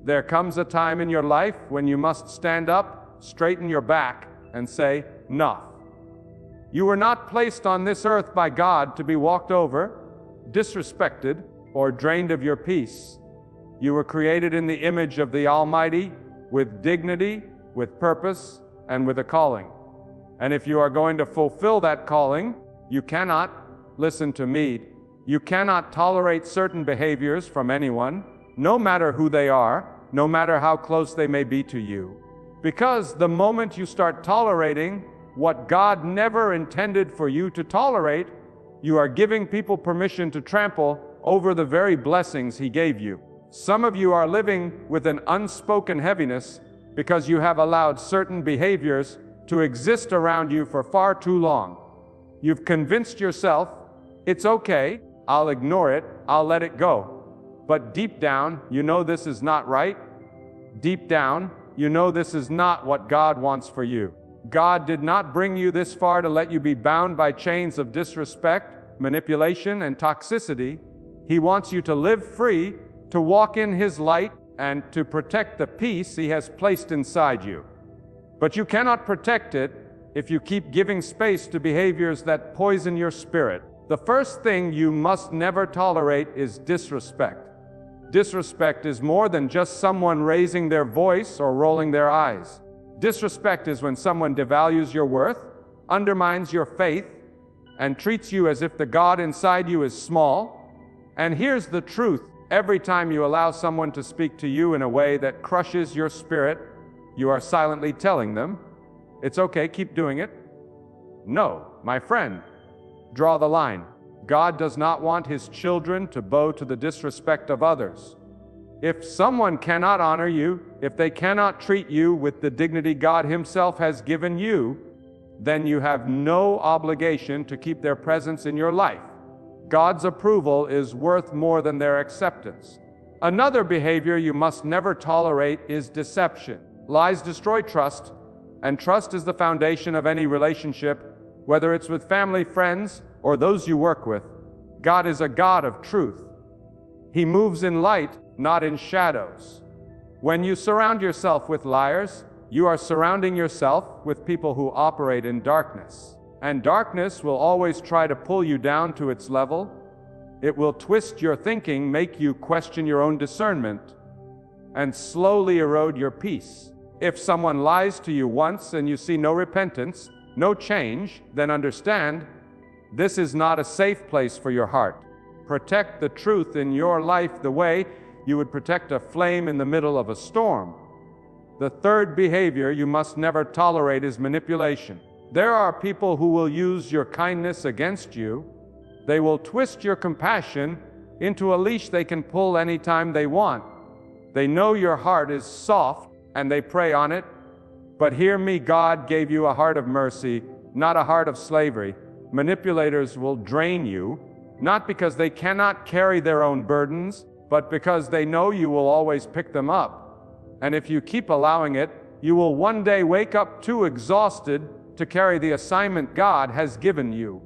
There comes a time in your life when you must stand up, straighten your back, and say, "Enough." You were not placed on this earth by God to be walked over, disrespected, or drained of your peace. You were created in the image of the Almighty, with dignity, with purpose, and with a calling. And if you are going to fulfill that calling, you cannot, listen to me, you cannot tolerate certain behaviors from anyone, no matter who they are, no matter how close they may be to you. Because the moment you start tolerating what God never intended for you to tolerate, you are giving people permission to trample over the very blessings He gave you. Some of you are living with an unspoken heaviness because you have allowed certain behaviors to exist around you for far too long. You've convinced yourself, it's okay, I'll ignore it, I'll let it go. But deep down, you know this is not right. Deep down, you know this is not what God wants for you. God did not bring you this far to let you be bound by chains of disrespect, manipulation, and toxicity. He wants you to live free, to walk in His light, and to protect the peace He has placed inside you. But you cannot protect it if you keep giving space to behaviors that poison your spirit. The first thing you must never tolerate is disrespect. Disrespect is more than just someone raising their voice or rolling their eyes. Disrespect is when someone devalues your worth, undermines your faith, and treats you as if the God inside you is small. And here's the truth: every time you allow someone to speak to you in a way that crushes your spirit, you are silently telling them, it's okay, keep doing it. No, my friend, draw the line. God does not want His children to bow to the disrespect of others. If someone cannot honor you, if they cannot treat you with the dignity God Himself has given you, then you have no obligation to keep their presence in your life. God's approval is worth more than their acceptance. Another behavior you must never tolerate is deception. Lies destroy trust, and trust is the foundation of any relationship, whether it's with family, friends, or those you work with. God is a God of truth. He moves in light, not in shadows. When you surround yourself with liars, you are surrounding yourself with people who operate in darkness. And darkness will always try to pull you down to its level. It will twist your thinking, make you question your own discernment, and slowly erode your peace. If someone lies to you once and you see no repentance, no change, then understand, this is not a safe place for your heart. Protect the truth in your life the way you would protect a flame in the middle of a storm. The third behavior you must never tolerate is manipulation. There are people who will use your kindness against you. They will twist your compassion into a leash they can pull anytime they want. They know your heart is soft and they prey on it. But hear me, God gave you a heart of mercy, not a heart of slavery. Manipulators will drain you, not because they cannot carry their own burdens, but because they know you will always pick them up. And if you keep allowing it, you will one day wake up too exhausted to carry the assignment God has given you.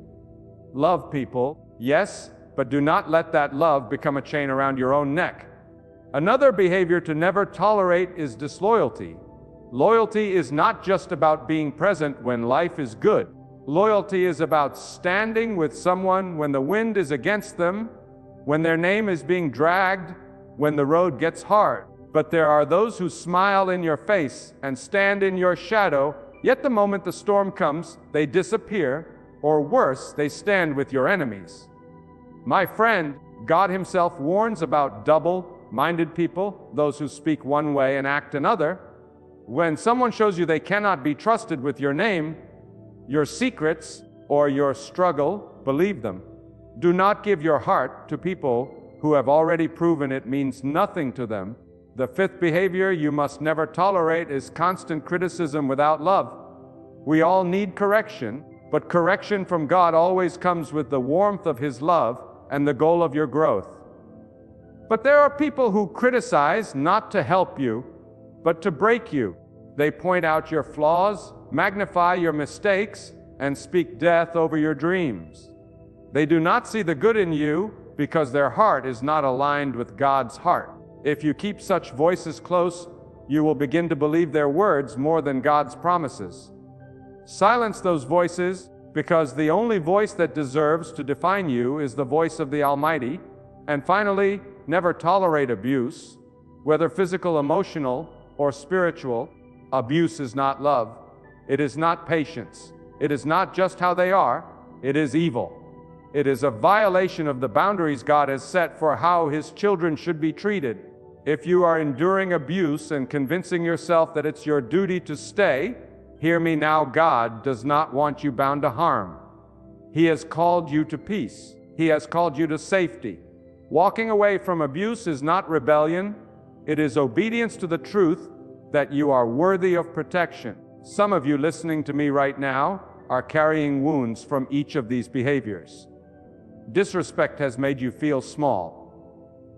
Love people, yes, but do not let that love become a chain around your own neck. Another behavior to never tolerate is disloyalty. Loyalty is not just about being present when life is good. Loyalty is about standing with someone when the wind is against them, when their name is being dragged, when the road gets hard. But there are those who smile in your face and stand in your shadow, yet the moment the storm comes, they disappear, or worse, they stand with your enemies. My friend, God Himself warns about double-minded people, those who speak one way and act another. When someone shows you they cannot be trusted with your name, your secrets, or your struggle, believe them. Do not give your heart to people who have already proven it means nothing to them. The fifth behavior you must never tolerate is constant criticism without love. We all need correction, but correction from God always comes with the warmth of His love and the goal of your growth. But there are people who criticize not to help you, but to break you. They point out your flaws, magnify your mistakes, and speak death over your dreams. They do not see the good in you because their heart is not aligned with God's heart. If you keep such voices close, you will begin to believe their words more than God's promises. Silence those voices, because the only voice that deserves to define you is the voice of the Almighty. And finally, never tolerate abuse, whether physical, emotional, or spiritual. Abuse is not love. It is not patience. It is not just how they are. It is evil. It is a violation of the boundaries God has set for how His children should be treated. If you are enduring abuse and convincing yourself that it's your duty to stay, hear me now, God does not want you bound to harm. He has called you to peace. He has called you to safety. Walking away from abuse is not rebellion. It is obedience to the truth that you are worthy of protection. Some of you listening to me right now are carrying wounds from each of these behaviors. Disrespect has made you feel small.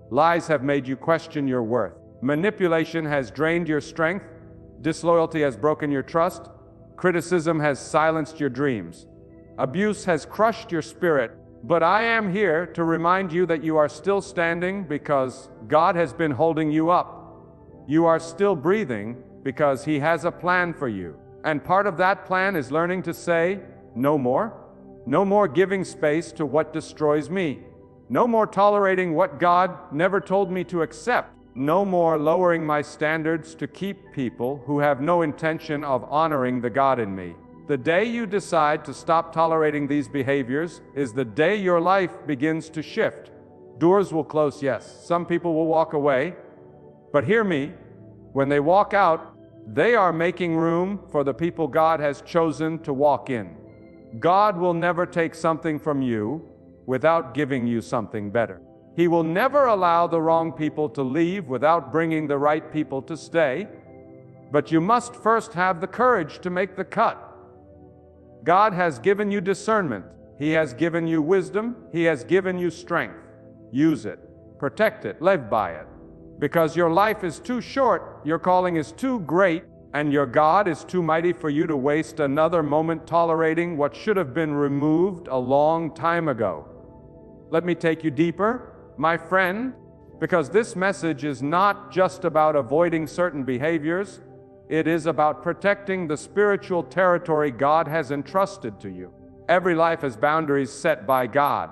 Lies have made you question your worth. Manipulation has drained your strength. Disloyalty has broken your trust. Criticism has silenced your dreams. Abuse has crushed your spirit. But I am here to remind you that you are still standing because God has been holding you up. You are still breathing because He has a plan for you. And part of that plan is learning to say, no more. No more giving space to what destroys me. No more tolerating what God never told me to accept. No more lowering my standards to keep people who have no intention of honoring the God in me. The day you decide to stop tolerating these behaviors is the day your life begins to shift. Doors will close, yes. Some people will walk away. But hear me, when they walk out, they are making room for the people God has chosen to walk in. God will never take something from you without giving you something better. He will never allow the wrong people to leave without bringing the right people to stay. But you must first have the courage to make the cut. God has given you discernment. He has given you wisdom. He has given you strength. Use it. Protect it. Live by it. Because your life is too short, your calling is too great, and your God is too mighty for you to waste another moment tolerating what should have been removed a long time ago. Let me take you deeper, my friend, because this message is not just about avoiding certain behaviors. It is about protecting the spiritual territory God has entrusted to you. Every life has boundaries set by God.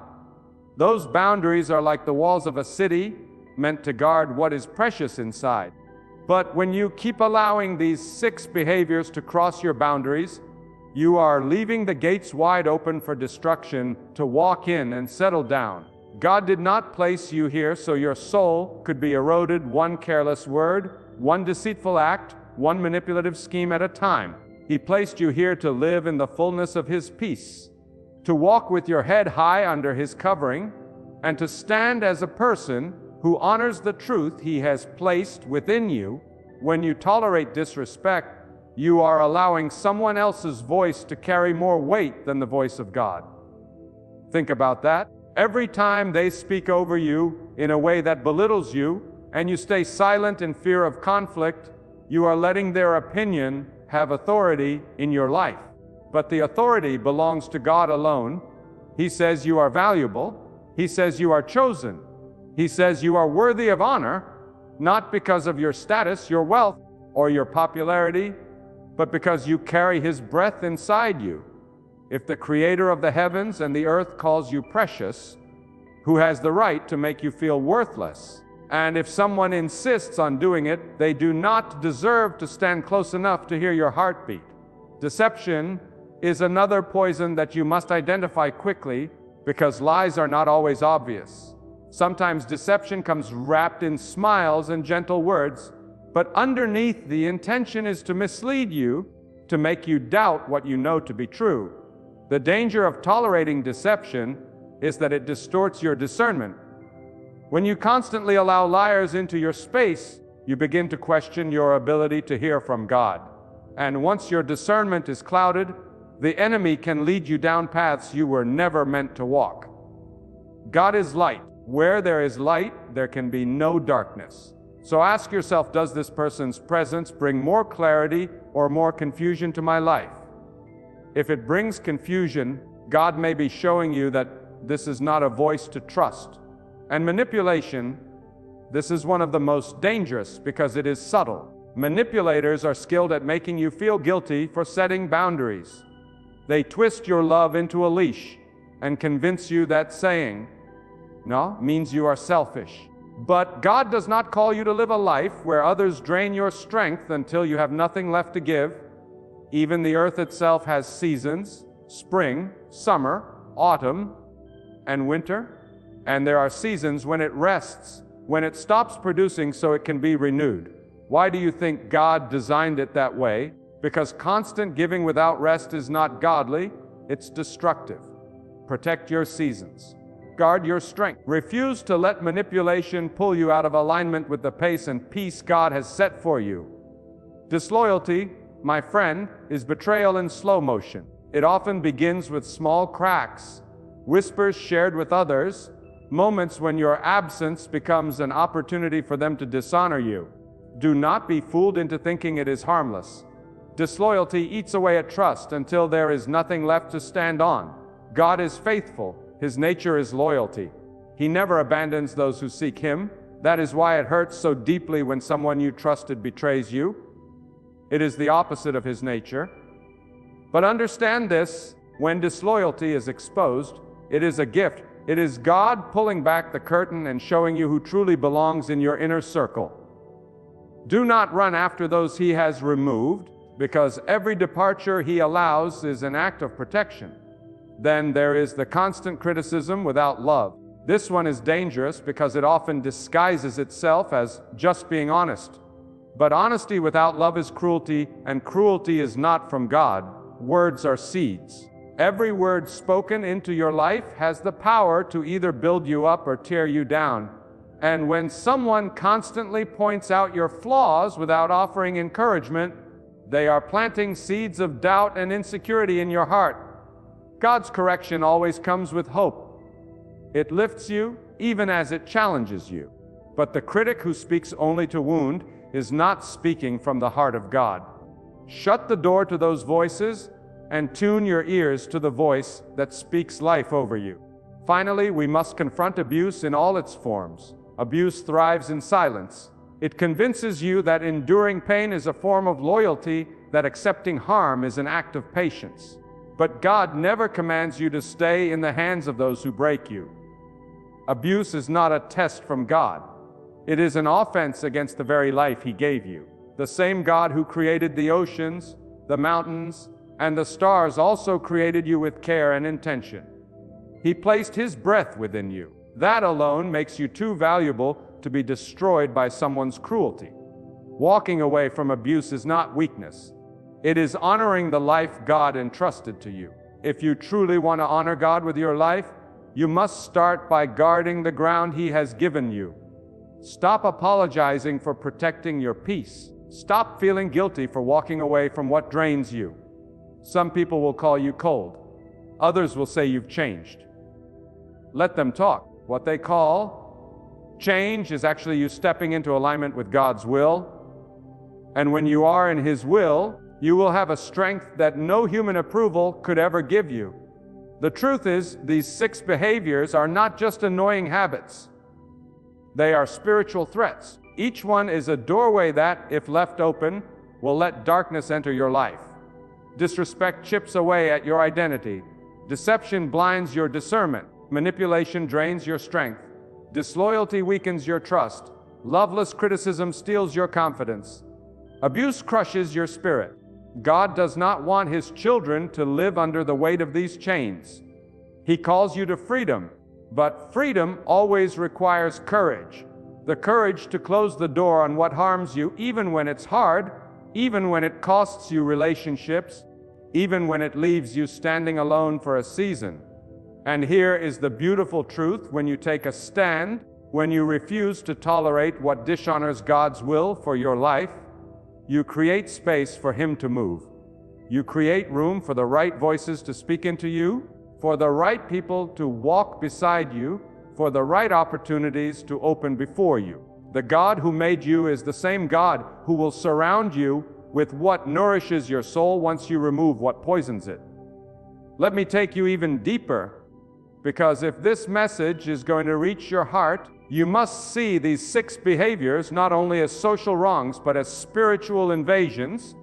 Those boundaries are like the walls of a city, meant to guard what is precious inside. But when you keep allowing these 6 behaviors to cross your boundaries, you are leaving the gates wide open for destruction to walk in and settle down. God did not place you here so your soul could be eroded one careless word, one deceitful act, one manipulative scheme at a time. He placed you here to live in the fullness of His peace, to walk with your head high under His covering, and to stand as a person who honors the truth He has placed within you. When you tolerate disrespect, you are allowing someone else's voice to carry more weight than the voice of God. Think about that. Every time they speak over you in a way that belittles you, and you stay silent in fear of conflict, you are letting their opinion have authority in your life. But the authority belongs to God alone. He says you are valuable. He says you are chosen. He says you are worthy of honor, not because of your status, your wealth, or your popularity, but because you carry His breath inside you. If the Creator of the heavens and the earth calls you precious, who has the right to make you feel worthless? And if someone insists on doing it, they do not deserve to stand close enough to hear your heartbeat. Deception is another poison that you must identify quickly, because lies are not always obvious. Sometimes deception comes wrapped in smiles and gentle words, but underneath the intention is to mislead you, to make you doubt what you know to be true. The danger of tolerating deception is that it distorts your discernment. When you constantly allow liars into your space, you begin to question your ability to hear from God. And once your discernment is clouded, the enemy can lead you down paths you were never meant to walk. God is light. Where there is light, there can be no darkness. So ask yourself, does this person's presence bring more clarity or more confusion to my life? If it brings confusion, God may be showing you that this is not a voice to trust. And manipulation, This is one of the most dangerous because it is subtle. Manipulators are skilled at making you feel guilty for setting boundaries. They twist your love into a leash and convince you that saying no means you are selfish. But God does not call you to live a life where others drain your strength until you have nothing left to give. Even the earth itself has seasons: spring, summer, autumn, and winter. And there are seasons when it rests, when it stops producing so it can be renewed. Why do you think God designed it that way? Because constant giving without rest is not godly, it's destructive. Protect your seasons. Guard your strength. Refuse to let manipulation pull you out of alignment with the pace and peace God has set for you. Disloyalty, my friend, is betrayal in slow motion. It often begins with small cracks, whispers shared with others, moments when your absence becomes an opportunity for them to dishonor you. Do not be fooled into thinking it is harmless. Disloyalty eats away at trust until there is nothing left to stand on. God is faithful. His nature is loyalty. He never abandons those who seek Him. That is why it hurts so deeply when someone you trusted betrays you. It is the opposite of His nature. But understand this: when disloyalty is exposed, it is a gift. It is God pulling back the curtain and showing you who truly belongs in your inner circle. Do not run after those He has removed, because every departure He allows is an act of protection. Then there is the constant criticism without love. This one is dangerous because it often disguises itself as just being honest. But honesty without love is cruelty, and cruelty is not from God. Words are seeds. Every word spoken into your life has the power to either build you up or tear you down. And when someone constantly points out your flaws without offering encouragement, they are planting seeds of doubt and insecurity in your heart. God's correction always comes with hope. It lifts you, even as it challenges you. But the critic who speaks only to wound is not speaking from the heart of God. Shut the door to those voices and tune your ears to the voice that speaks life over you. Finally, we must confront abuse in all its forms. Abuse thrives in silence. It convinces you that enduring pain is a form of loyalty, that accepting harm is an act of patience. But God never commands you to stay in the hands of those who break you. Abuse is not a test from God. It is an offense against the very life He gave you. The same God who created the oceans, the mountains, and the stars also created you with care and intention. He placed His breath within you. That alone makes you too valuable to be destroyed by someone's cruelty. Walking away from abuse is not weakness. It is honoring the life God entrusted to you. If you truly want to honor God with your life, you must start by guarding the ground He has given you. Stop apologizing for protecting your peace. Stop feeling guilty for walking away from what drains you. Some people will call you cold. Others will say you've changed. Let them talk. What they call change is actually you stepping into alignment with God's will. And when you are in His will, you will have a strength that no human approval could ever give you. The truth is, these 6 behaviors are not just annoying habits. They are spiritual threats. Each one is a doorway that, if left open, will let darkness enter your life. Disrespect chips away at your identity. Deception blinds your discernment. Manipulation drains your strength. Disloyalty weakens your trust. Loveless criticism steals your confidence. Abuse crushes your spirit. God does not want His children to live under the weight of these chains. He calls you to freedom, but freedom always requires courage. The courage to close the door on what harms you, even when it's hard, even when it costs you relationships, even when it leaves you standing alone for a season. And here is the beautiful truth: when you take a stand, when you refuse to tolerate what dishonors God's will for your life, you create space for Him to move. You create room for the right voices to speak into you, for the right people to walk beside you, for the right opportunities to open before you. The God who made you is the same God who will surround you with what nourishes your soul once you remove what poisons it. Let me take you even deeper. Because if this message is going to reach your heart, you must see these 6 behaviors not only as social wrongs, but as spiritual invasions,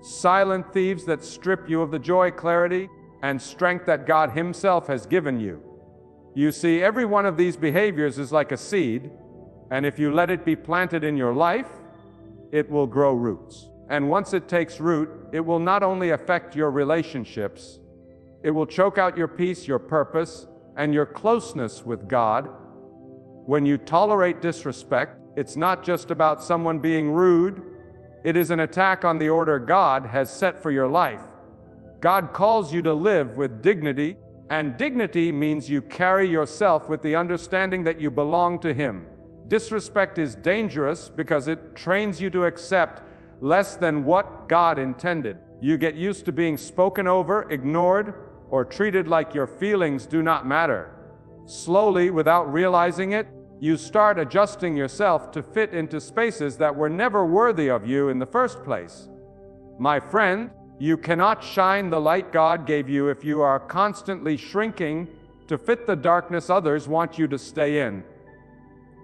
silent thieves that strip you of the joy, clarity, and strength that God Himself has given you. You see, every one of these behaviors is like a seed, and if you let it be planted in your life, it will grow roots. And once it takes root, it will not only affect your relationships, it will choke out your peace, your purpose, and your closeness with God. When you tolerate disrespect, it's not just about someone being rude. It is an attack on the order God has set for your life. God calls you to live with dignity, and dignity means you carry yourself with the understanding that you belong to Him. Disrespect is dangerous because it trains you to accept less than what God intended. You get used to being spoken over, ignored, or treated like your feelings do not matter. Slowly, without realizing it, you start adjusting yourself to fit into spaces that were never worthy of you in the first place. My friend, you cannot shine the light God gave you if you are constantly shrinking to fit the darkness others want you to stay in.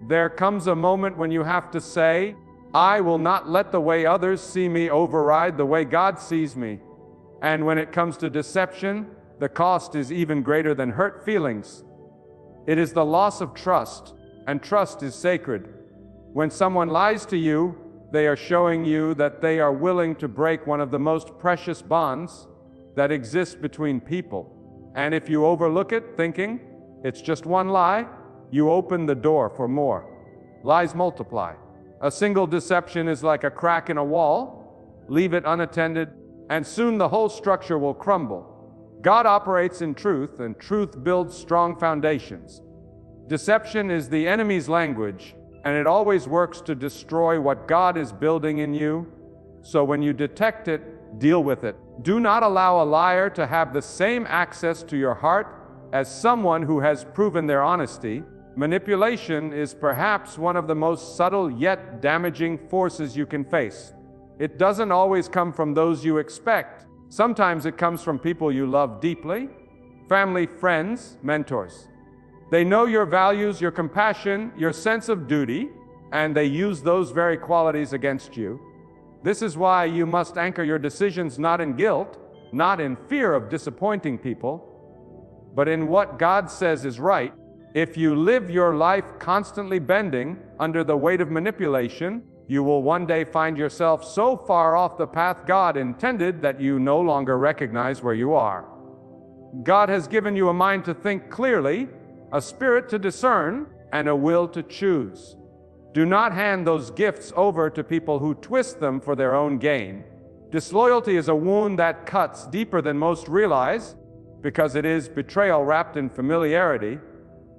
There comes a moment when you have to say, I will not let the way others see me override the way God sees me. And when it comes to deception, the cost is even greater than hurt feelings. It is the loss of trust, and trust is sacred. When someone lies to you, they are showing you that they are willing to break one of the most precious bonds that exist between people. And if you overlook it, thinking it's just one lie, you open the door for more. Lies multiply. A single deception is like a crack in a wall. Leave it unattended, and soon the whole structure will crumble. God operates in truth, and truth builds strong foundations. Deception is the enemy's language, and it always works to destroy what God is building in you. So when you detect it, deal with it. Do not allow a liar to have the same access to your heart as someone who has proven their honesty. Manipulation is perhaps one of the most subtle yet damaging forces you can face. It doesn't always come from those you expect. Sometimes it comes from people you love deeply, family, friends, mentors. They know your values, your compassion, your sense of duty, and they use those very qualities against you. This is why you must anchor your decisions not in guilt, not in fear of disappointing people, but in what God says is right. If you live your life constantly bending under the weight of manipulation, you will one day find yourself so far off the path God intended that you no longer recognize where you are. God has given you a mind to think clearly, a spirit to discern, and a will to choose. Do not hand those gifts over to people who twist them for their own gain. Disloyalty is a wound that cuts deeper than most realize, because it is betrayal wrapped in familiarity.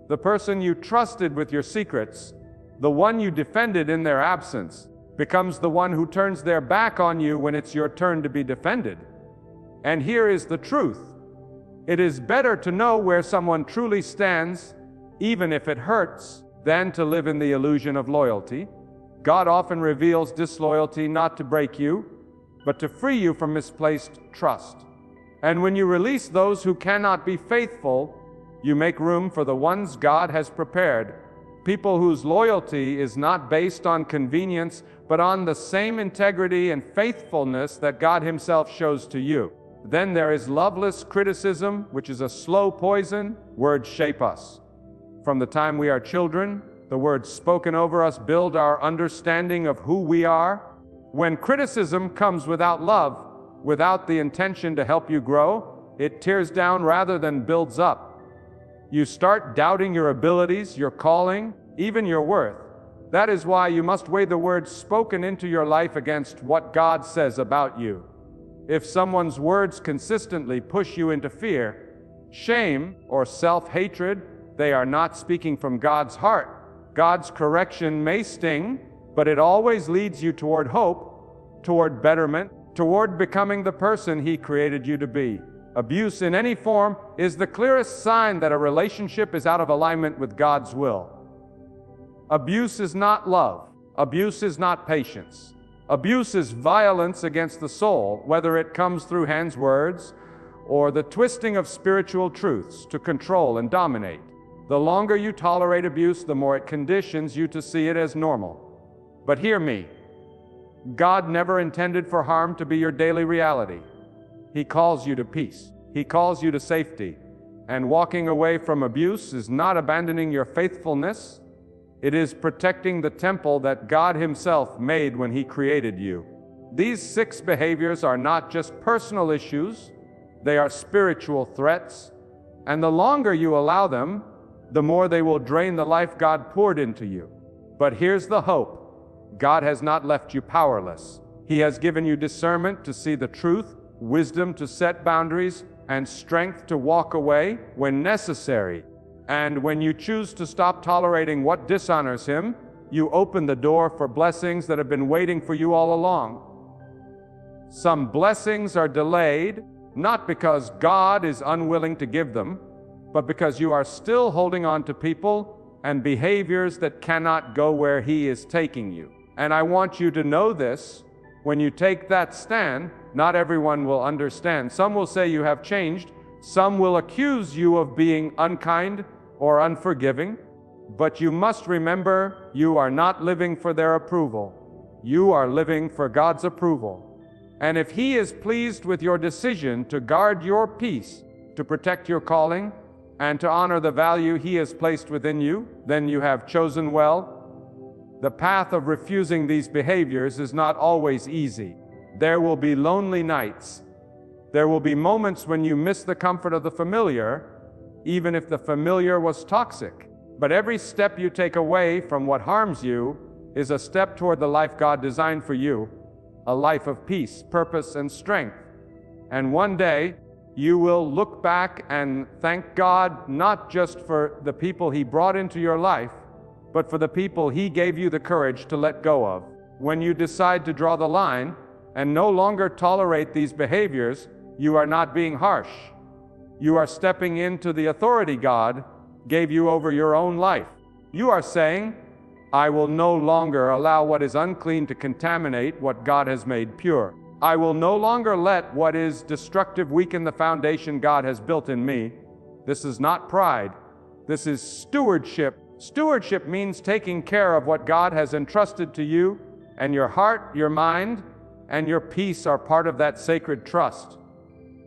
The person you trusted with your secrets, the one you defended in their absence, becomes the one who turns their back on you when it's your turn to be defended. And here is the truth. It is better to know where someone truly stands, even if it hurts, than to live in the illusion of loyalty. God often reveals disloyalty not to break you, but to free you from misplaced trust. And when you release those who cannot be faithful, you make room for the ones God has prepared. People whose loyalty is not based on convenience, but on the same integrity and faithfulness that God Himself shows to you. Then there is loveless criticism, which is a slow poison. Words shape us. From the time we are children, the words spoken over us build our understanding of who we are. When criticism comes without love, without the intention to help you grow, it tears down rather than builds up. You start doubting your abilities, your calling, even your worth. That is why you must weigh the words spoken into your life against what God says about you. If someone's words consistently push you into fear, shame, or self-hatred, they are not speaking from God's heart. God's correction may sting, but it always leads you toward hope, toward betterment, toward becoming the person He created you to be. Abuse in any form is the clearest sign that a relationship is out of alignment with God's will. Abuse is not love. Abuse is not patience. Abuse is violence against the soul, whether it comes through hands, words, or the twisting of spiritual truths to control and dominate. The longer you tolerate abuse, the more it conditions you to see it as normal. But hear me. God never intended for harm to be your daily reality. He calls you to peace. He calls you to safety. And walking away from abuse is not abandoning your faithfulness. It is protecting the temple that God Himself made when He created you. These 6 behaviors are not just personal issues, they are spiritual threats. And the longer you allow them, the more they will drain the life God poured into you. But here's the hope. God has not left you powerless. He has given you discernment to see the truth, wisdom to set boundaries, and strength to walk away when necessary. And when you choose to stop tolerating what dishonors Him, you open the door for blessings that have been waiting for you all along. Some blessings are delayed, not because God is unwilling to give them, but because you are still holding on to people and behaviors that cannot go where He is taking you. And I want you to know this. When you take that stand, not everyone will understand. Some will say you have changed. Some will accuse you of being unkind or unforgiving. But you must remember, you are not living for their approval. You are living for God's approval. And if He is pleased with your decision to guard your peace, to protect your calling, and to honor the value He has placed within you, then you have chosen well. The path of refusing these behaviors is not always easy. There will be lonely nights. There will be moments when you miss the comfort of the familiar, even if the familiar was toxic. But every step you take away from what harms you is a step toward the life God designed for you, a life of peace, purpose, and strength. And one day, you will look back and thank God not just for the people He brought into your life, but for the people He gave you the courage to let go of. When you decide to draw the line and no longer tolerate these behaviors, you are not being harsh. You are stepping into the authority God gave you over your own life. You are saying, I will no longer allow what is unclean to contaminate what God has made pure. I will no longer let what is destructive weaken the foundation God has built in me. This is not pride. This is stewardship. Stewardship means taking care of what God has entrusted to you, and your heart, your mind, and your peace are part of that sacred trust.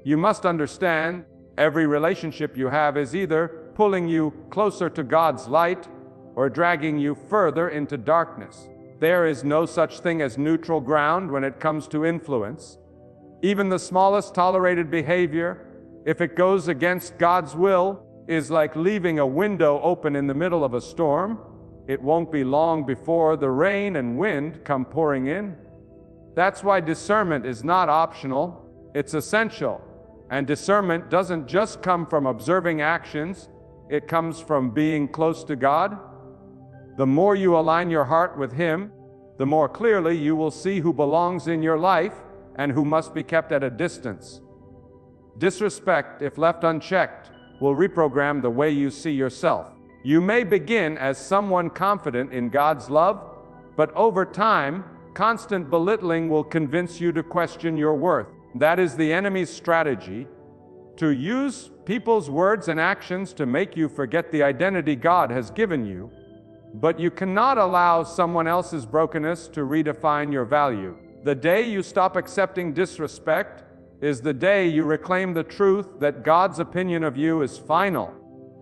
You must understand, every relationship you have is either pulling you closer to God's light or dragging you further into darkness. There is no such thing as neutral ground when it comes to influence. Even the smallest tolerated behavior, if it goes against God's will, is like leaving a window open in the middle of a storm. It won't be long before the rain and wind come pouring in. That's why discernment is not optional, it's essential. And discernment doesn't just come from observing actions, it comes from being close to God. The more you align your heart with Him, the more clearly you will see who belongs in your life and who must be kept at a distance. Disrespect, if left unchecked, will reprogram the way you see yourself. You may begin as someone confident in God's love, but over time, constant belittling will convince you to question your worth. That is the enemy's strategy, to use people's words and actions to make you forget the identity God has given you. But you cannot allow someone else's brokenness to redefine your value. The day you stop accepting disrespect is the day you reclaim the truth that God's opinion of you is final,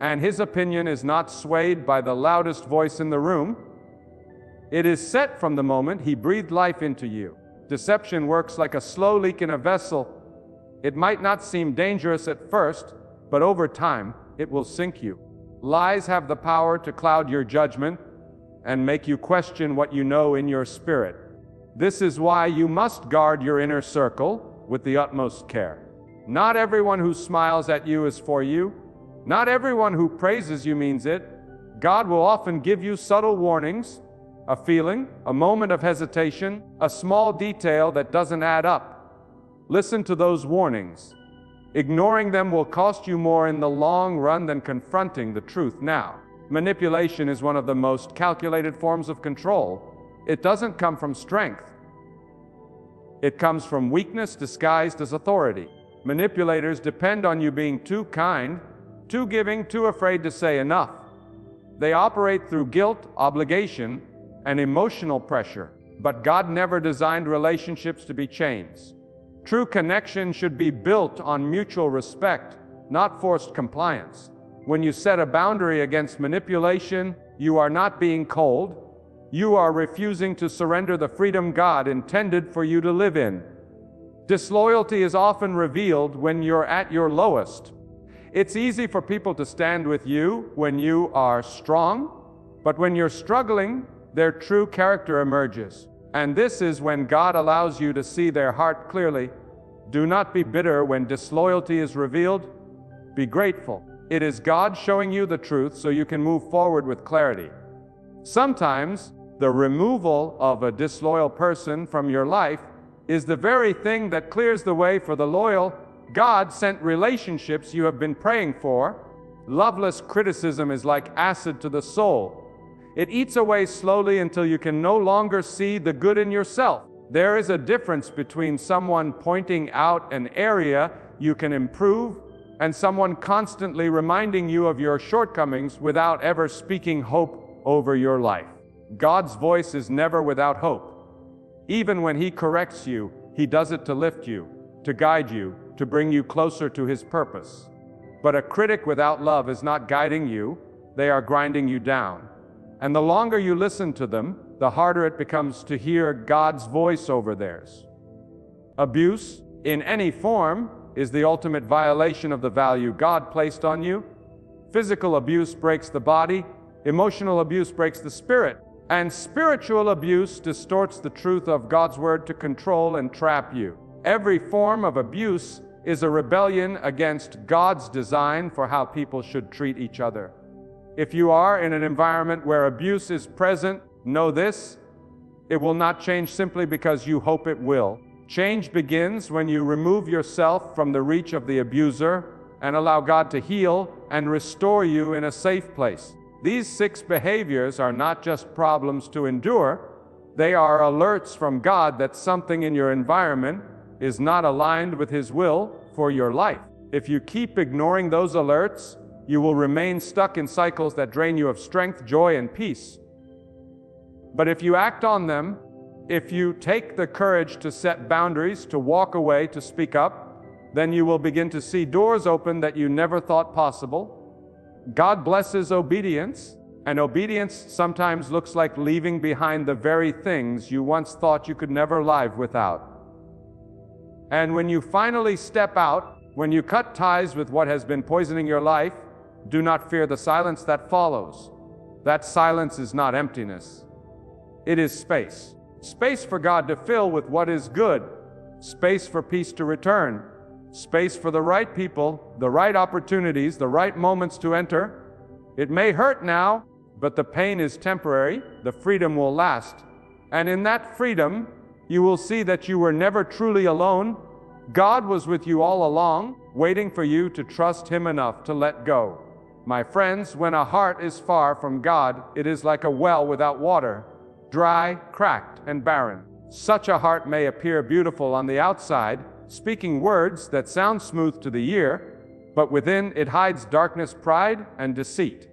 and His opinion is not swayed by the loudest voice in the room. It is set from the moment He breathed life into you. Deception works like a slow leak in a vessel. It might not seem dangerous at first, but over time, it will sink you. Lies have the power to cloud your judgment and make you question what you know in your spirit. This is why you must guard your inner circle with the utmost care. Not everyone who smiles at you is for you. Not everyone who praises you means it. God will often give you subtle warnings, a feeling, a moment of hesitation, a small detail that doesn't add up. Listen to those warnings. Ignoring them will cost you more in the long run than confronting the truth now. Manipulation is one of the most calculated forms of control. It doesn't come from strength. It comes from weakness disguised as authority. Manipulators depend on you being too kind, too giving, too afraid to say enough. They operate through guilt, obligation, and emotional pressure. But God never designed relationships to be chains. True connection should be built on mutual respect, not forced compliance. When you set a boundary against manipulation, you are not being cold. You are refusing to surrender the freedom God intended for you to live in. Disloyalty is often revealed when you're at your lowest. It's easy for people to stand with you when you are strong, but when you're struggling, their true character emerges. And this is when God allows you to see their heart clearly. Do not be bitter when disloyalty is revealed. Be grateful. It is God showing you the truth so you can move forward with clarity. Sometimes, the removal of a disloyal person from your life is the very thing that clears the way for the loyal, God-sent relationships you have been praying for. Loveless criticism is like acid to the soul. It eats away slowly until you can no longer see the good in yourself. There is a difference between someone pointing out an area you can improve and someone constantly reminding you of your shortcomings without ever speaking hope over your life. God's voice is never without hope. Even when He corrects you, He does it to lift you, to guide you, to bring you closer to His purpose. But a critic without love is not guiding you, they are grinding you down. And the longer you listen to them, the harder it becomes to hear God's voice over theirs. Abuse, in any form, is the ultimate violation of the value God placed on you. Physical abuse breaks the body, emotional abuse breaks the spirit, and spiritual abuse distorts the truth of God's word to control and trap you. Every form of abuse is a rebellion against God's design for how people should treat each other. If you are in an environment where abuse is present, know this: it will not change simply because you hope it will. Change begins when you remove yourself from the reach of the abuser and allow God to heal and restore you in a safe place. These 6 behaviors are not just problems to endure, they are alerts from God that something in your environment is not aligned with His will for your life. If you keep ignoring those alerts, you will remain stuck in cycles that drain you of strength, joy, and peace. But if you act on them, if you take the courage to set boundaries, to walk away, to speak up, then you will begin to see doors open that you never thought possible. God blesses obedience, and obedience sometimes looks like leaving behind the very things you once thought you could never live without. And when you finally step out, when you cut ties with what has been poisoning your life, do not fear the silence that follows. That silence is not emptiness. It is space. Space for God to fill with what is good. Space for peace to return. Space for the right people, the right opportunities, the right moments to enter. It may hurt now, but the pain is temporary. The freedom will last. And in that freedom, you will see that you were never truly alone. God was with you all along, waiting for you to trust Him enough to let go. My friends, when a heart is far from God, it is like a well without water, dry, cracked, and barren. Such a heart may appear beautiful on the outside, speaking words that sound smooth to the ear, but within it hides darkness, pride, and deceit.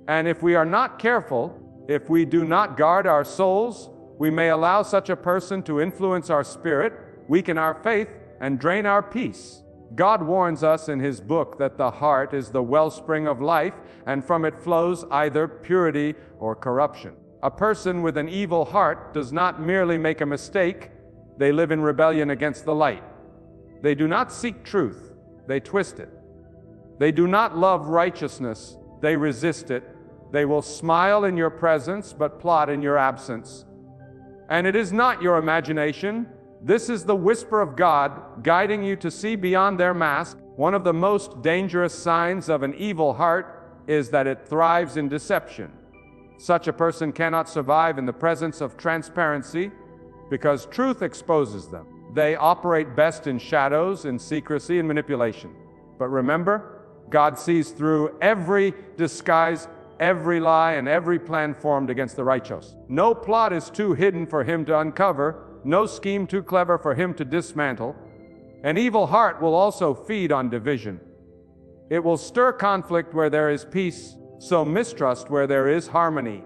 And if we are not careful, if we do not guard our souls, we may allow such a person to influence our spirit, weaken our faith, and drain our peace. God warns us in His book that the heart is the wellspring of life, and from it flows either purity or corruption. A person with an evil heart does not merely make a mistake, they live in rebellion against the light. They do not seek truth, they twist it. They do not love righteousness, they resist it. They will smile in your presence, but plot in your absence. And it is not your imagination. This is the whisper of God, guiding you to see beyond their mask. One of the most dangerous signs of an evil heart is that it thrives in deception. Such a person cannot survive in the presence of transparency because truth exposes them. They operate best in shadows, in secrecy, and manipulation. But remember, God sees through every disguise, every lie, and every plan formed against the righteous. No plot is too hidden for Him to uncover, no scheme too clever for Him to dismantle. An evil heart will also feed on division. It will stir conflict where there is peace, sow mistrust where there is harmony.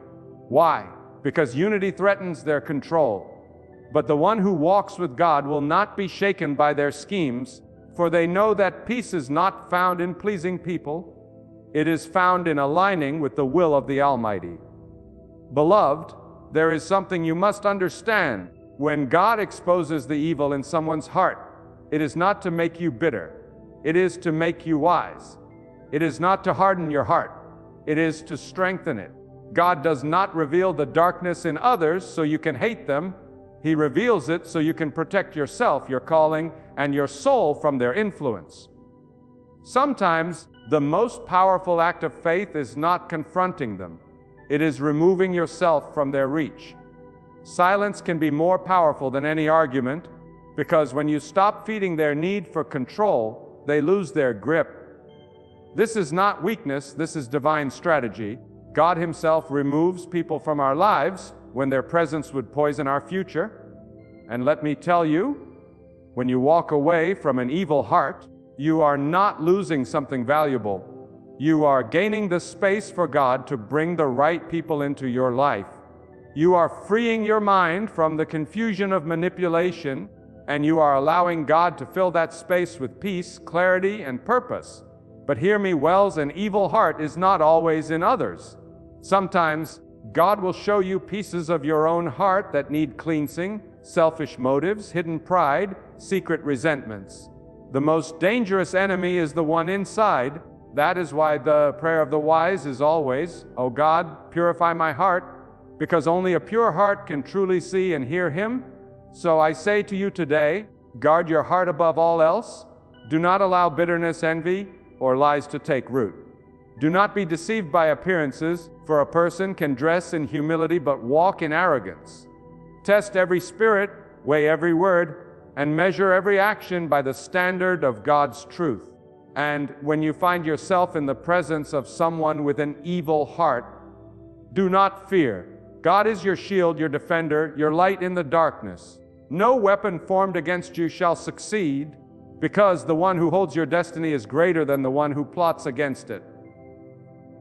Why? Because unity threatens their control. But the one who walks with God will not be shaken by their schemes, for they know that peace is not found in pleasing people. It is found in aligning with the will of the Almighty. Beloved, there is something you must understand. When God exposes the evil in someone's heart, it is not to make you bitter. It is to make you wise. It is not to harden your heart. It is to strengthen it. God does not reveal the darkness in others so you can hate them. He reveals it so you can protect yourself, your calling, and your soul from their influence. Sometimes, the most powerful act of faith is not confronting them. It is removing yourself from their reach. Silence can be more powerful than any argument, because when you stop feeding their need for control, they lose their grip. This is not weakness, this is divine strategy. God Himself removes people from our lives when their presence would poison our future. And let me tell you, when you walk away from an evil heart, you are not losing something valuable. You are gaining the space for God to bring the right people into your life. You are freeing your mind from the confusion of manipulation, and you are allowing God to fill that space with peace, clarity, and purpose. But hear me well, an evil heart is not always in others. Sometimes, God will show you pieces of your own heart that need cleansing, selfish motives, hidden pride, secret resentments. The most dangerous enemy is the one inside. That is why the prayer of the wise is always, "O God, purify my heart," because only a pure heart can truly see and hear Him. So I say to you today, guard your heart above all else. Do not allow bitterness, envy, or lies to take root. Do not be deceived by appearances, for a person can dress in humility but walk in arrogance. Test every spirit, weigh every word, and measure every action by the standard of God's truth. And when you find yourself in the presence of someone with an evil heart, do not fear. God is your shield, your defender, your light in the darkness. No weapon formed against you shall succeed, because the one who holds your destiny is greater than the one who plots against it.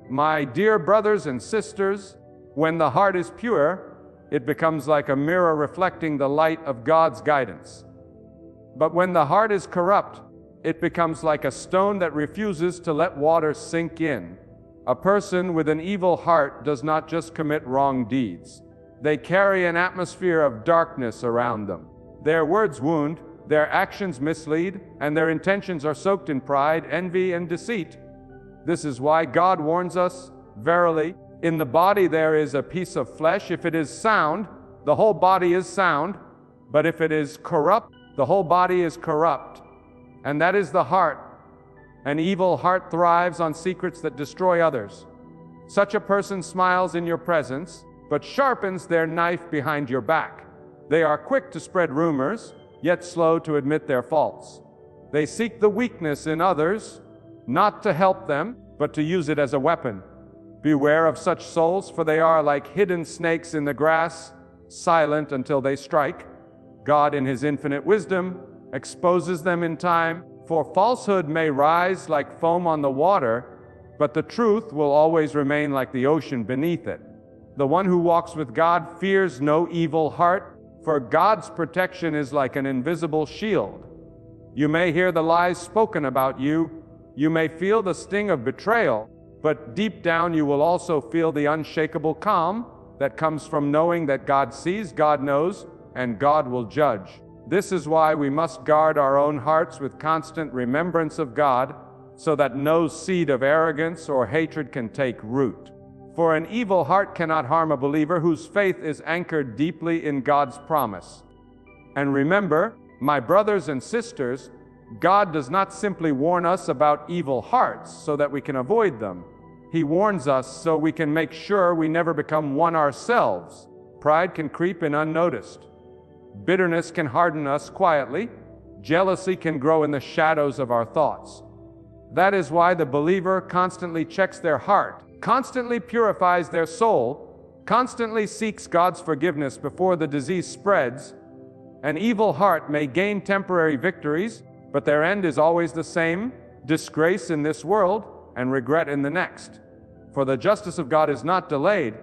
My dear brothers and sisters, when the heart is pure, it becomes like a mirror reflecting the light of God's guidance. But when the heart is corrupt, it becomes like a stone that refuses to let water sink in. A person with an evil heart does not just commit wrong deeds. They carry an atmosphere of darkness around them. Their words wound, their actions mislead, and their intentions are soaked in pride, envy, and deceit. This is why God warns us, "Verily, in the body there is a piece of flesh. If it is sound, the whole body is sound. But if it is corrupt, the whole body is corrupt." And that is the heart. An evil heart thrives on secrets that destroy others. Such a person smiles in your presence, but sharpens their knife behind your back. They are quick to spread rumors, yet slow to admit their faults. They seek the weakness in others, not to help them, but to use it as a weapon. Beware of such souls, for they are like hidden snakes in the grass, silent until they strike. God, in His infinite wisdom, exposes them in time, for falsehood may rise like foam on the water, but the truth will always remain like the ocean beneath it. The one who walks with God fears no evil heart, for God's protection is like an invisible shield. You may hear the lies spoken about you, you may feel the sting of betrayal, but deep down you will also feel the unshakable calm that comes from knowing that God sees, God knows, and God will judge. This is why we must guard our own hearts with constant remembrance of God, so that no seed of arrogance or hatred can take root. For an evil heart cannot harm a believer whose faith is anchored deeply in God's promise. And remember, my brothers and sisters, God does not simply warn us about evil hearts so that we can avoid them. He warns us so we can make sure we never become one ourselves. Pride can creep in unnoticed. Bitterness can harden us quietly. Jealousy can grow in the shadows of our thoughts. That is why the believer constantly checks their heart, constantly purifies their soul, constantly seeks God's forgiveness before the disease spreads. An evil heart may gain temporary victories, but their end is always the same: disgrace in this world and regret in the next. For the justice of God is not delayed,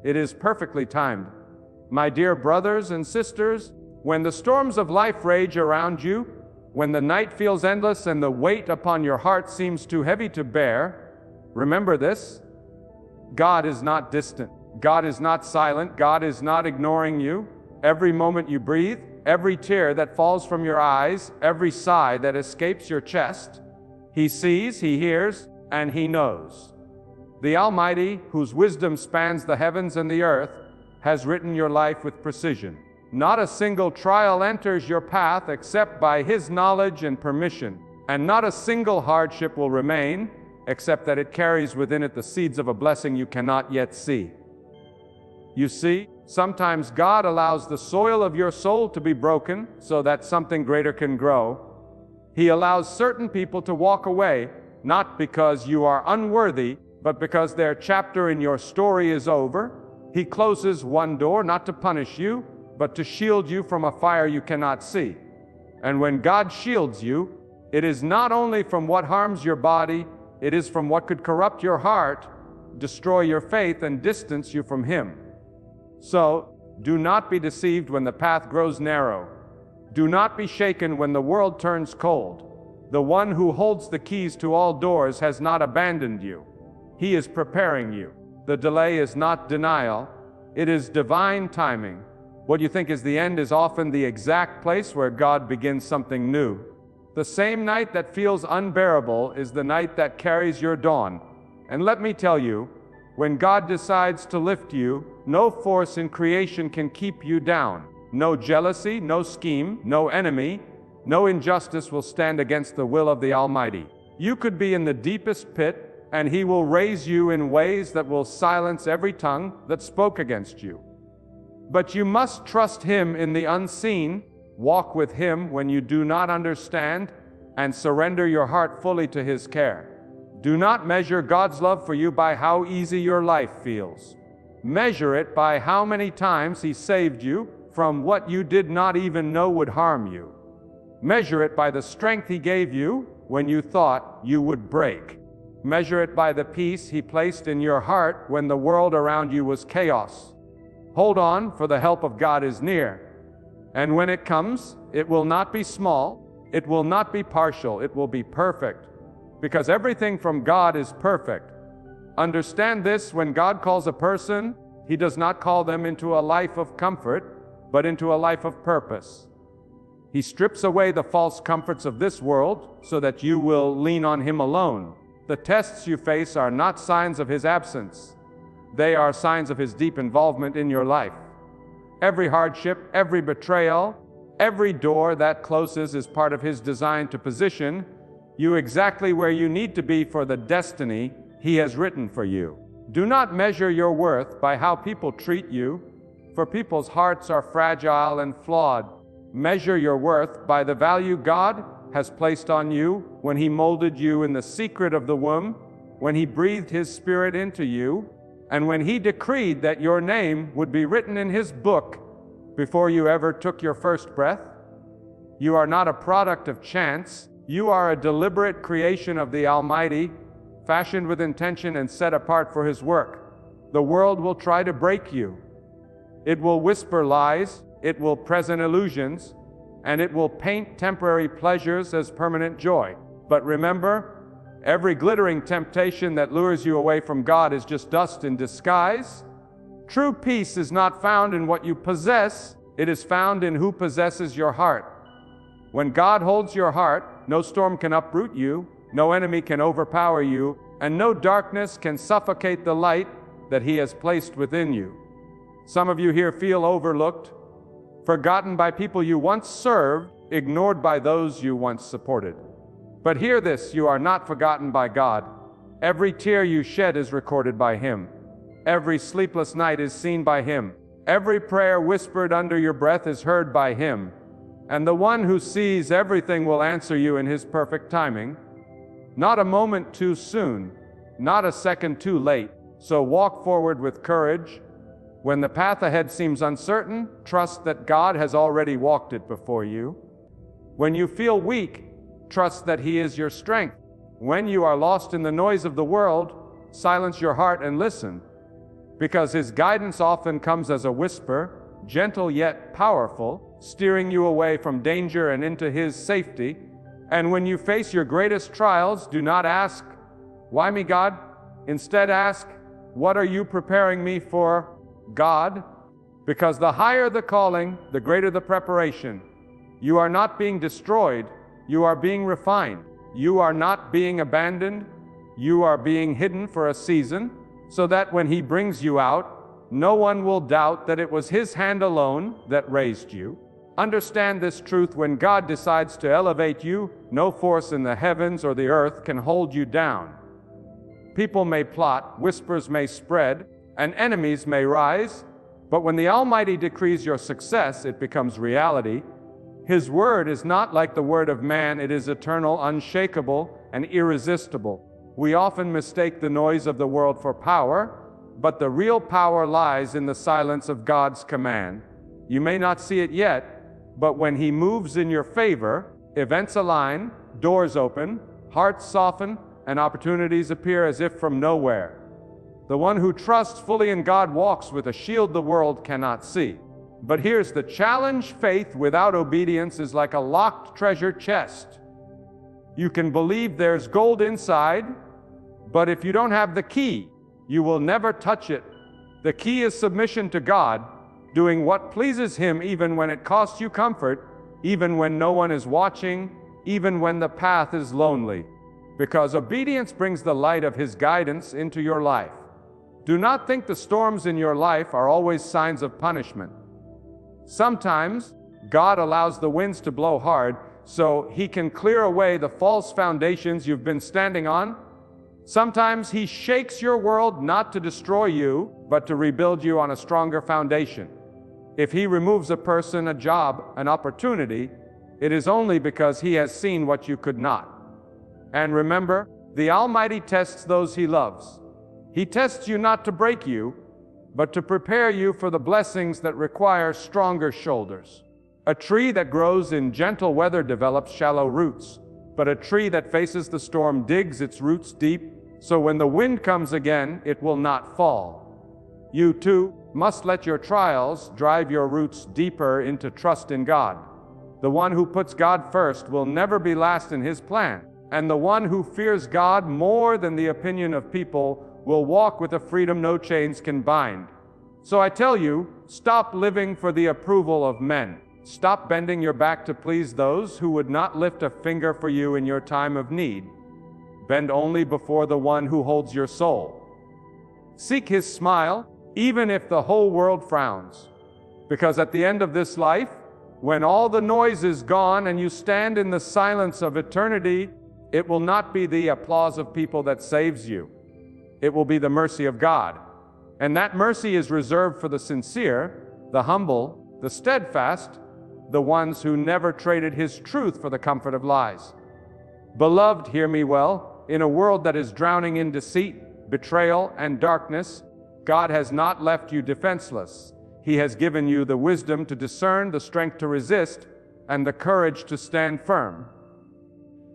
it is perfectly timed. My dear brothers and sisters, when the storms of life rage around you, when the night feels endless and the weight upon your heart seems too heavy to bear, remember this: God is not distant. God is not silent. God is not ignoring you. Every moment you breathe, every tear that falls from your eyes, every sigh that escapes your chest, He sees, He hears, and He knows. The Almighty, whose wisdom spans the heavens and the earth, has written your life with precision. Not a single trial enters your path except by His knowledge and permission, and not a single hardship will remain except that it carries within it the seeds of a blessing you cannot yet see. You see, sometimes God allows the soil of your soul to be broken so that something greater can grow. He allows certain people to walk away, not because you are unworthy, but because their chapter in your story is over. He closes one door not to punish you, but to shield you from a fire you cannot see. And when God shields you, it is not only from what harms your body, it is from what could corrupt your heart, destroy your faith, and distance you from Him. So, do not be deceived when the path grows narrow. Do not be shaken when the world turns cold. The one who holds the keys to all doors has not abandoned you. He is preparing you. The delay is not denial, it is divine timing. What you think is the end is often the exact place where God begins something new. The same night that feels unbearable is the night that carries your dawn. And let me tell you, when God decides to lift you, no force in creation can keep you down. No jealousy, no scheme, no enemy, no injustice will stand against the will of the Almighty. You could be in the deepest pit, and He will raise you in ways that will silence every tongue that spoke against you. But you must trust Him in the unseen, walk with Him when you do not understand, and surrender your heart fully to His care. Do not measure God's love for you by how easy your life feels. Measure it by how many times He saved you from what you did not even know would harm you. Measure it by the strength He gave you when you thought you would break. Measure it by the peace He placed in your heart when the world around you was chaos. Hold on, for the help of God is near. And when it comes, it will not be small, it will not be partial, it will be perfect. Because everything from God is perfect. Understand this: when God calls a person, He does not call them into a life of comfort, but into a life of purpose. He strips away the false comforts of this world so that you will lean on Him alone. The tests you face are not signs of His absence. They are signs of His deep involvement in your life. Every hardship, every betrayal, every door that closes is part of His design to position you exactly where you need to be for the destiny He has written for you. Do not measure your worth by how people treat you, for people's hearts are fragile and flawed. Measure your worth by the value God has placed on you when He molded you in the secret of the womb, when He breathed His Spirit into you, and when He decreed that your name would be written in His book before you ever took your first breath. You are not a product of chance. You are a deliberate creation of the Almighty, fashioned with intention and set apart for His work. The world will try to break you. It will whisper lies, it will present illusions, and it will paint temporary pleasures as permanent joy. But remember, every glittering temptation that lures you away from God is just dust in disguise. True peace is not found in what you possess, it is found in who possesses your heart. When God holds your heart, no storm can uproot you, no enemy can overpower you, and no darkness can suffocate the light that He has placed within you. Some of you here feel overlooked, forgotten by people you once served, ignored by those you once supported. But hear this: you are not forgotten by God. Every tear you shed is recorded by Him. Every sleepless night is seen by Him. Every prayer whispered under your breath is heard by Him. And the one who sees everything will answer you in His perfect timing. Not a moment too soon, not a second too late. So walk forward with courage. When the path ahead seems uncertain, trust that God has already walked it before you. When you feel weak, Trust that He is your strength. When you are lost in the noise of the world, silence your heart and listen, because His guidance often comes as a whisper, gentle yet powerful, steering you away from danger and into His safety. And when you face your greatest trials, do not ask, "Why me, God?" Instead ask, "What are you preparing me for, God?" Because the higher the calling, the greater the preparation. You are not being destroyed, you are being refined. You are not being abandoned, you are being hidden for a season, so that when He brings you out, no one will doubt that it was His hand alone that raised you. Understand this truth: when God decides to elevate you, no force in the heavens or the earth can hold you down. People may plot, whispers may spread, and enemies may rise, but when the Almighty decrees your success, it becomes reality. His word is not like the word of man, it is eternal, unshakable, and irresistible. We often mistake the noise of the world for power, but the real power lies in the silence of God's command. You may not see it yet, but when He moves in your favor, events align, doors open, hearts soften, and opportunities appear as if from nowhere. The one who trusts fully in God walks with a shield the world cannot see. But here's the challenge: faith without obedience is like a locked treasure chest. You can believe there's gold inside, but if you don't have the key, you will never touch it. The key is submission to God, doing what pleases Him even when it costs you comfort, even when no one is watching, even when the path is lonely. Because obedience brings the light of His guidance into your life. Do not think the storms in your life are always signs of punishment. Sometimes God allows the winds to blow hard so He can clear away the false foundations you've been standing on. Sometimes He shakes your world not to destroy you, but to rebuild you on a stronger foundation. If He removes a person, a job, an opportunity, it is only because He has seen what you could not. And remember, the Almighty tests those He loves. He tests you not to break you, but to prepare you for the blessings that require stronger shoulders. A tree that grows in gentle weather develops shallow roots, but a tree that faces the storm digs its roots deep, so when the wind comes again, it will not fall. You too must let your trials drive your roots deeper into trust in God. The one who puts God first will never be last in His plan, and the one who fears God more than the opinion of people will walk with a freedom no chains can bind. So I tell you, stop living for the approval of men. Stop bending your back to please those who would not lift a finger for you in your time of need. Bend only before the one who holds your soul. Seek His smile, even if the whole world frowns. Because at the end of this life, when all the noise is gone and you stand in the silence of eternity, it will not be the applause of people that saves you. It will be the mercy of God. And that mercy is reserved for the sincere, the humble, the steadfast, the ones who never traded His truth for the comfort of lies. Beloved, hear me well. In a world that is drowning in deceit, betrayal, and darkness, God has not left you defenseless. He has given you the wisdom to discern, the strength to resist, and the courage to stand firm.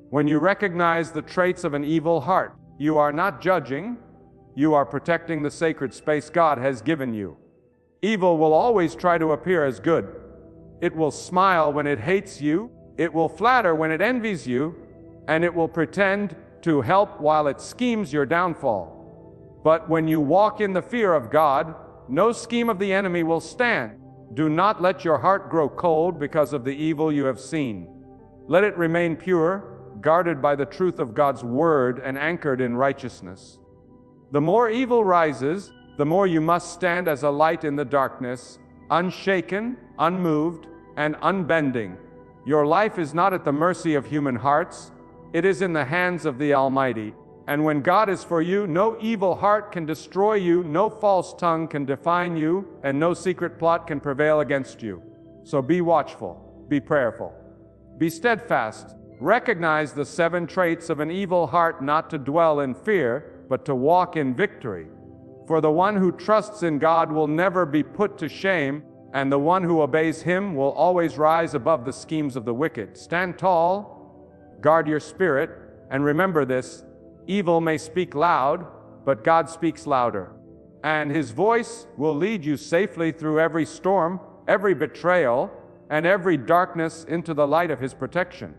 When you recognize the traits of an evil heart, you are not judging, you are protecting the sacred space God has given you. Evil will always try to appear as good. It will smile when it hates you, it will flatter when it envies you, and it will pretend to help while it schemes your downfall. But when you walk in the fear of God, no scheme of the enemy will stand. Do not let your heart grow cold because of the evil you have seen. Let it remain pure, guarded by the truth of God's word and anchored in righteousness. The more evil rises, the more you must stand as a light in the darkness, unshaken, unmoved, and unbending. Your life is not at the mercy of human hearts, it is in the hands of the Almighty. And when God is for you, no evil heart can destroy you, no false tongue can define you, and no secret plot can prevail against you. So be watchful, be prayerful, be steadfast. Recognize the 7 traits of an evil heart: not to dwell in fear, but to walk in victory. For the one who trusts in God will never be put to shame, and the one who obeys Him will always rise above the schemes of the wicked. Stand tall, Guard your spirit, and remember this: evil may speak loud, but God speaks louder. And His voice will lead you safely through every storm, every betrayal, and every darkness into the light of His protection.